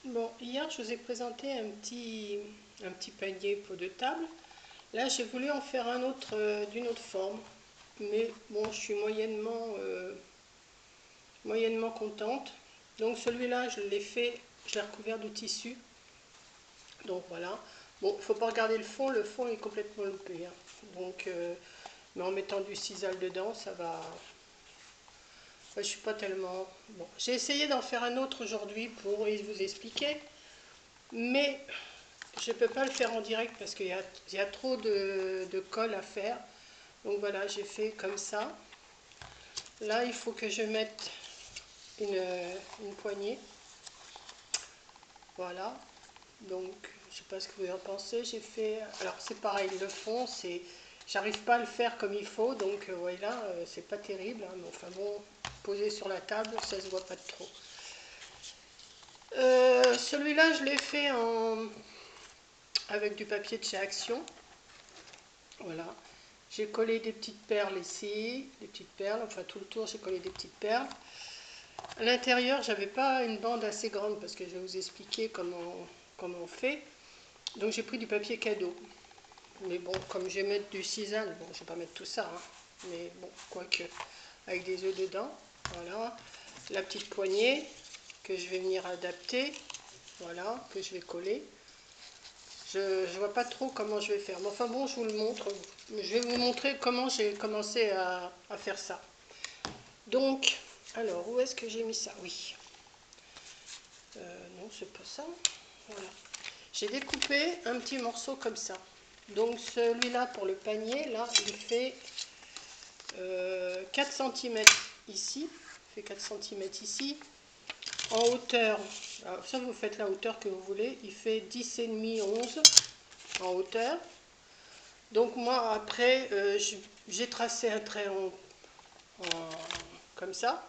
Bon, hier je vous ai présenté un petit panier pot de table. Là j'ai voulu en faire un autre d'une autre forme. Mais bon, je suis moyennement contente. Donc celui-là je l'ai fait, je l'ai recouvert de tissu. Donc voilà. Bon, il ne faut pas regarder le fond est complètement loupé, hein. Donc, mais en mettant du sisal dedans, ça va. Moi, je suis pas tellement. Bon, j'ai essayé d'en faire un autre aujourd'hui pour vous expliquer. Mais je ne peux pas le faire en direct parce qu'il y a trop de colle à faire. Donc voilà, j'ai fait comme ça. Là, il faut que je mette une poignée. Voilà. Donc, je ne sais pas ce que vous en pensez. J'ai fait. Alors, c'est pareil, le fond, c'est. J'arrive pas à le faire comme il faut. Donc, voilà, c'est pas terrible, hein, mais enfin bon, posé sur la table, ça se voit pas trop. Celui-là, je l'ai fait avec du papier de chez Action. Voilà. J'ai collé des petites perles ici, des petites perles, enfin tout le tour j'ai collé des petites perles. À l'intérieur, j'avais pas une bande assez grande parce que je vais vous expliquer comment on fait. Donc j'ai pris du papier cadeau. Mais bon, comme je vais mettre du sisal, bon, je vais pas mettre tout ça, hein, mais bon, quoique, avec des œufs dedans. Voilà. La petite poignée que je vais venir adapter, voilà, que je vais coller. Je ne vois pas trop comment je vais faire. Mais enfin bon, je vous le montre. Je vais vous montrer comment j'ai commencé à faire ça. Donc, alors, où est-ce que j'ai mis ça? Oui. Non, c'est pas ça. Voilà. J'ai découpé un petit morceau comme ça. Donc, celui-là, pour le panier, là, il fait 4 cm ici. Il fait 4 cm ici. En hauteur, alors ça, vous faites la hauteur que vous voulez. Il fait 10,5, 11 en hauteur. Donc moi après j'ai tracé un trait comme ça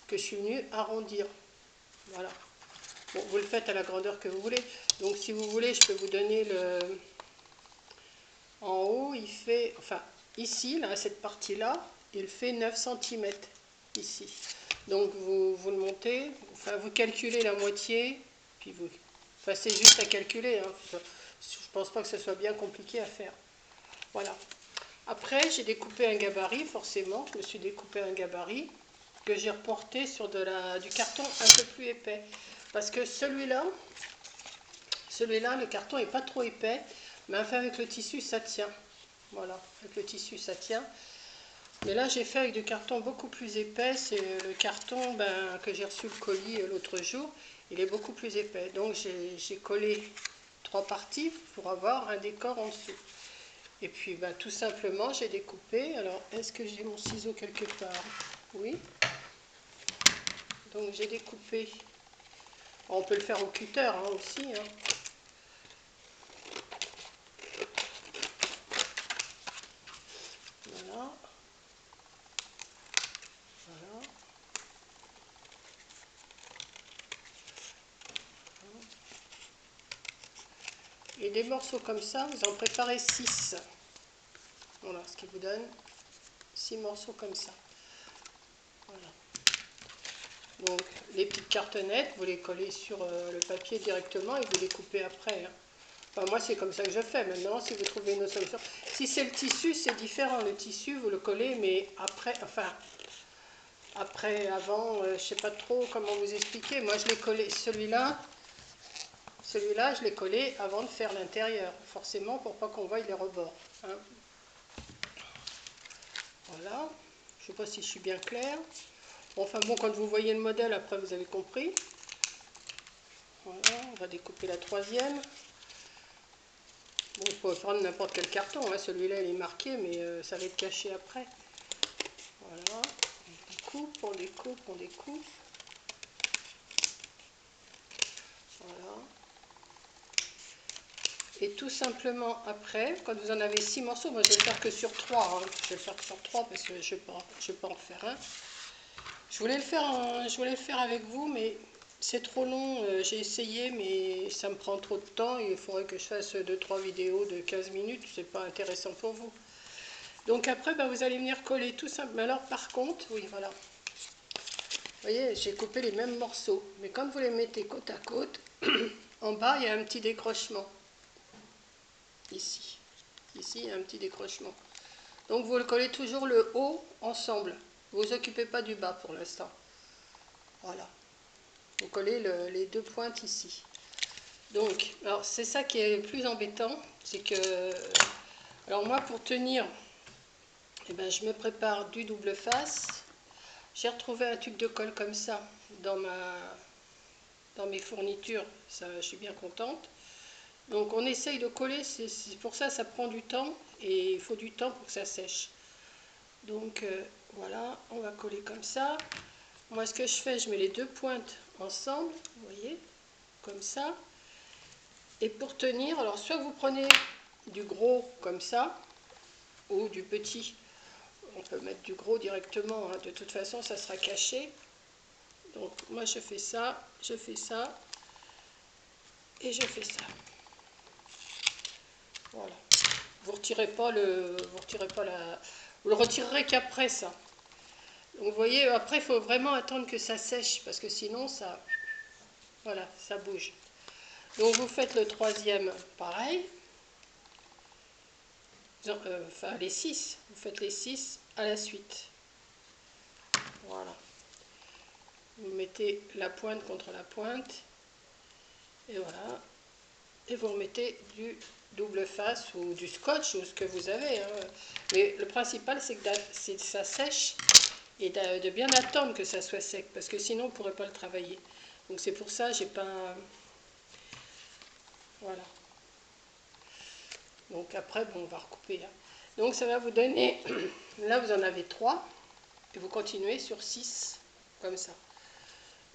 que je suis venue arrondir. Voilà. Bon, vous le faites à la grandeur que vous voulez. Donc si vous voulez, je peux vous donner le. En haut, il fait, enfin ici, là, cette partie-là, il fait 9 cm ici. Donc vous le montez, enfin vous calculez la moitié, puis vous. Enfin c'est juste à calculer, hein. Je pense pas que ce soit bien compliqué à faire. Voilà. Après, j'ai découpé un gabarit, forcément. Je me suis découpé un gabarit que j'ai reporté sur du carton un peu plus épais. Parce que celui-là, le carton n'est pas trop épais, mais enfin avec le tissu, ça tient. Voilà, avec le tissu, ça tient. Mais là, j'ai fait avec du carton beaucoup plus épais. C'est le carton que j'ai reçu le colis l'autre jour. Il est beaucoup plus épais. Donc, j'ai collé 3 parties pour avoir un décor en dessous. Et puis tout simplement j'ai découpé. Alors est-ce que j'ai mon ciseau quelque part? Oui. Donc j'ai découpé. On peut le faire au cutter hein, aussi. Hein. Voilà. Voilà. Et des morceaux comme ça, vous en préparez 6. Voilà, ce qui vous donne 6 morceaux comme ça. Voilà. Donc les petites cartonnettes, vous les collez sur le papier directement et vous les coupez après. Hein. Enfin, moi c'est comme ça que je fais. Maintenant, si vous trouvez une autre solution. Si c'est le tissu, c'est différent. Le tissu, vous le collez, mais après, enfin, avant, je ne sais pas trop comment vous expliquer. Moi, je l'ai collé, celui-là, je l'ai collé avant de faire l'intérieur, forcément pour pas qu'on voie les rebords. Hein. Voilà. Je ne sais pas si je suis bien claire. Enfin bon, quand vous voyez le modèle, après vous avez compris. Voilà, on va découper la troisième. Bon, vous pouvez prendre n'importe quel carton, hein. Celui-là il est marqué, mais ça va être caché après. Voilà, on découpe, on découpe, on découpe. Voilà. Et tout simplement après, quand vous en avez 6 morceaux, moi je vais le faire que sur 3. Hein. Je vais le faire sur 3 parce que je ne vais pas en faire un. Je voulais le faire avec vous, mais c'est trop long. J'ai essayé, mais ça me prend trop de temps. Il faudrait que je fasse 2-3 vidéos de 15 minutes. C'est pas intéressant pour vous. Donc après, vous allez venir coller tout simplement. Alors par contre, oui, voilà. voyez, j'ai coupé les mêmes morceaux. Mais quand vous les mettez côte à côte, en bas, il y a un petit décrochement. Ici. Ici, il y a un petit décrochement. Donc, vous le collez toujours le haut ensemble. Vous ne vous occupez pas du bas pour l'instant. Voilà. Vous collez les deux pointes ici. Donc, alors c'est ça qui est le plus embêtant. C'est que, alors moi, pour tenir, eh ben, je me prépare du double face. J'ai retrouvé un tube de colle comme ça dans mes fournitures. Ça, je suis bien contente. Donc on essaye de coller, c'est pour ça ça prend du temps et il faut du temps pour que ça sèche. Donc voilà, on va coller comme ça. Moi ce que je fais, je mets les deux pointes ensemble, vous voyez, comme ça. Et pour tenir, alors soit vous prenez du gros comme ça, ou du petit. On peut mettre du gros directement, hein. De toute façon ça sera caché. Donc moi je fais ça, et je fais ça. Voilà. Vous retirez pas vous le retirerez qu'après ça. Donc vous voyez, après il faut vraiment attendre que ça sèche parce que sinon ça, voilà, ça bouge. Donc vous faites le troisième pareil, enfin les 6, vous faites les 6 à la suite. Voilà. Vous mettez la pointe contre la pointe et voilà. Et vous remettez du double face ou du scotch ou ce que vous avez, hein. Mais le principal c'est que ça sèche et de bien attendre que ça soit sec parce que sinon on ne pourrait pas le travailler. Donc c'est pour ça j'ai pas, voilà. Donc après bon, on va recouper là. Donc ça va vous donner, là vous en avez 3 et vous continuez sur 6 comme ça.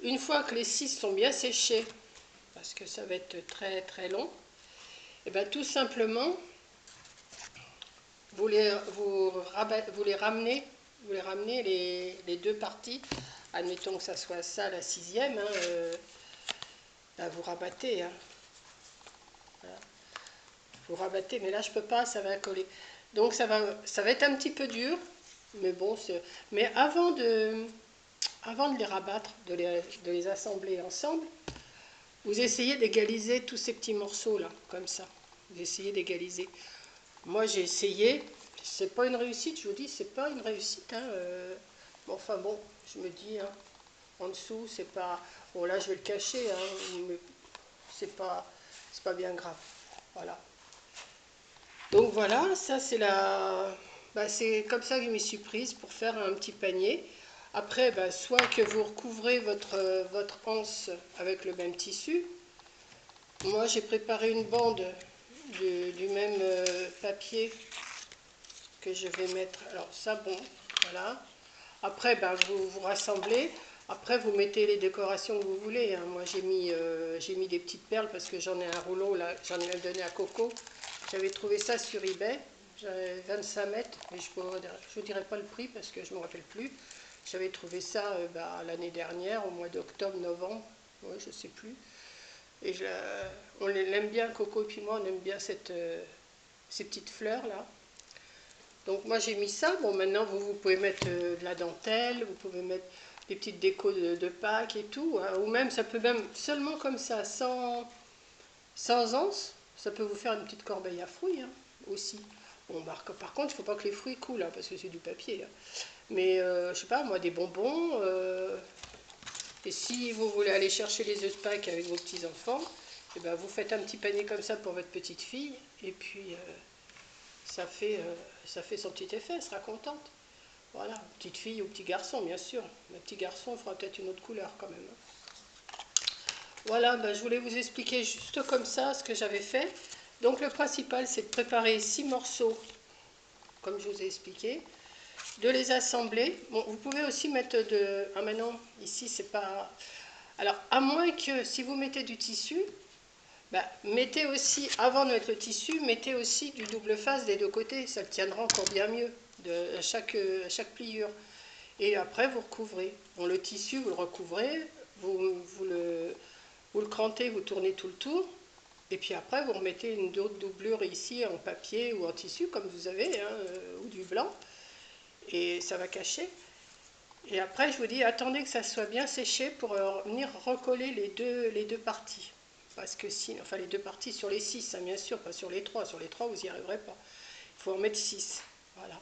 Une fois que les 6 sont bien séchés, parce que ça va être très très long, et bien tout simplement vous les ramenez les deux parties. Admettons que ça soit ça la 6e, hein, là vous rabattez, hein. Voilà. Vous rabattez, mais là je peux pas, ça va coller. Donc ça va être un petit peu dur, mais bon, mais avant de les rabattre, de les assembler ensemble, vous essayez d'égaliser tous ces petits morceaux là, comme ça. Vous essayez d'égaliser. Moi j'ai essayé, c'est pas une réussite, je vous dis, c'est pas une réussite, hein, bon, enfin bon, je me dis, hein, en dessous, c'est pas, bon là je vais le cacher, hein, mais c'est pas bien grave, voilà. Donc voilà, ça c'est c'est comme ça que je m'y suis prise pour faire un petit panier. Après, soit que vous recouvrez votre anse avec le même tissu. Moi j'ai préparé une bande du même papier que je vais mettre. Alors ça, bon, voilà. Après, vous rassemblez. Après, vous mettez les décorations que vous voulez, hein. Moi j'ai mis des petites perles parce que j'en ai un rouleau là, j'en ai donné à Coco. J'avais trouvé ça sur eBay, j'avais 25 mètres, mais je ne dirai pas le prix parce que je ne me rappelle plus. J'avais trouvé ça l'année dernière, au mois d'octobre, novembre, ouais, je ne sais plus. Et on l'aime bien, Coco et puis moi, on aime bien ces petites fleurs là. Donc moi j'ai mis ça. Bon, maintenant vous pouvez mettre de la dentelle, vous pouvez mettre des petites décos de Pâques et tout, hein. Ou même ça peut même seulement comme ça, sans anse. Ça peut vous faire une petite corbeille à fruits, hein, aussi. Bon, par contre, il ne faut pas que les fruits coulent, hein, parce que c'est du papier, hein. Mais, je sais pas, moi, des bonbons. Et si vous voulez aller chercher les œufs de Pâques avec vos petits-enfants, eh ben, vous faites un petit panier comme ça pour votre petite fille. Et puis, ça fait son petit effet, elle sera contente. Voilà, petite fille ou petit garçon, bien sûr. Le petit garçon fera peut-être une autre couleur quand même, hein. Voilà, je voulais vous expliquer juste comme ça ce que j'avais fait. Donc le principal, c'est de préparer 6 morceaux, comme je vous ai expliqué, de les assembler. Bon, vous pouvez aussi mettre ah maintenant, ici, c'est pas... Alors, à moins que, si vous mettez du tissu, mettez aussi, avant de mettre le tissu, mettez aussi du double face des deux côtés. Ça le tiendra encore bien mieux, à chaque pliure. Et après, vous recouvrez. Bon, le tissu, vous le recouvrez, vous le crantez, vous tournez tout le tour, et puis après vous remettez une autre doublure ici en papier ou en tissu comme vous avez, hein, ou du blanc, et ça va cacher. Et après, je vous dis, attendez que ça soit bien séché pour venir recoller les deux parties. Parce que si, enfin les deux parties sur les 6, hein, bien sûr, pas sur les 3. Sur les 3, vous n'y arriverez pas. Il faut en mettre 6. Voilà.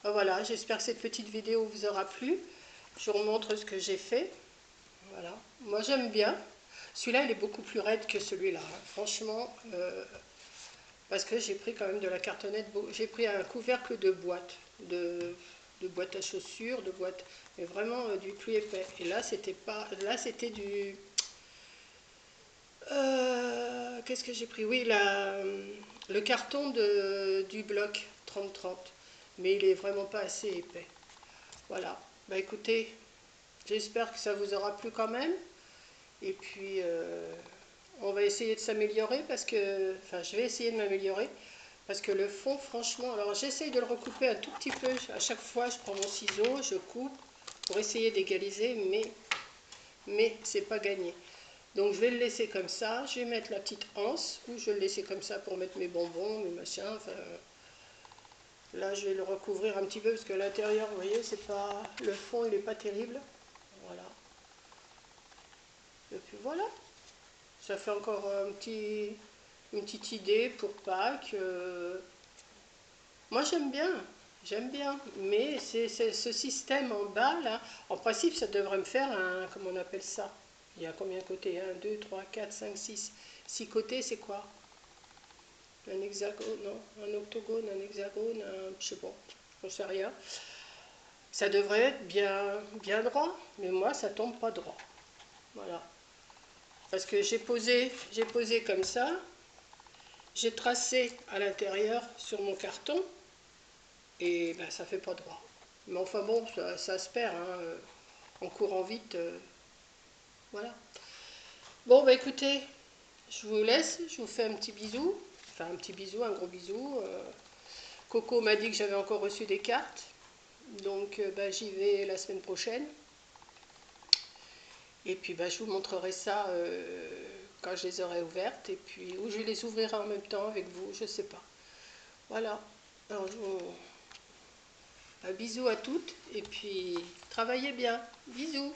Ben voilà, j'espère que cette petite vidéo vous aura plu. Je vous remontre ce que j'ai fait. Voilà. Moi, j'aime bien. Celui-là, il est beaucoup plus raide que celui-là. Hein. Franchement, parce que j'ai pris quand même de la cartonnette. J'ai pris un couvercle de boîte. De boîte à chaussures, de boîte, mais vraiment du plus épais. Et là, c'était pas, là, c'était du, qu'est-ce que j'ai pris? Oui, le carton du bloc 30-30, mais il est vraiment pas assez épais. Voilà. Bah écoutez, j'espère que ça vous aura plu quand même. Et puis, on va essayer de s'améliorer parce que, enfin, je vais essayer de m'améliorer parce que le fond, franchement, alors j'essaye de le recouper un tout petit peu. À chaque fois, je prends mon ciseau, je coupe pour essayer d'égaliser, mais c'est pas gagné. Donc je vais le laisser comme ça. Je vais mettre la petite anse ou je vais le laisser comme ça pour mettre mes bonbons, mes machins. Enfin, là, je vais le recouvrir un petit peu parce que l'intérieur, vous voyez, c'est pas, le fond, il n'est pas terrible. Voilà. Et puis voilà. Ça fait encore une petite idée pour Pâques. Moi j'aime bien, mais c'est ce système en bas là, en principe ça devrait me faire un, comment on appelle ça? Il y a combien de côtés? Un, 2, 3, 4, 5, 6. 6 côtés c'est quoi? Un hexagone, non? Un octogone, un hexagone, je sais pas, je ne sais rien. Ça devrait être bien droit, mais moi ça tombe pas droit. Voilà. Parce que j'ai posé comme ça, j'ai tracé à l'intérieur sur mon carton, et ben, ça fait pas droit. Mais enfin bon, ça se perd, hein, en courant vite, voilà. Bon, bah écoutez, je vous laisse, je vous fais un petit bisou, enfin un petit bisou, un gros bisou. Coco m'a dit que j'avais encore reçu des cartes, donc bah, j'y vais la semaine prochaine. Et puis bah, je vous montrerai ça quand je les aurai ouvertes, et puis ou je les ouvrirai en même temps avec vous, je sais pas. Voilà. Alors, un bisou à toutes, et puis travaillez bien. Bisous.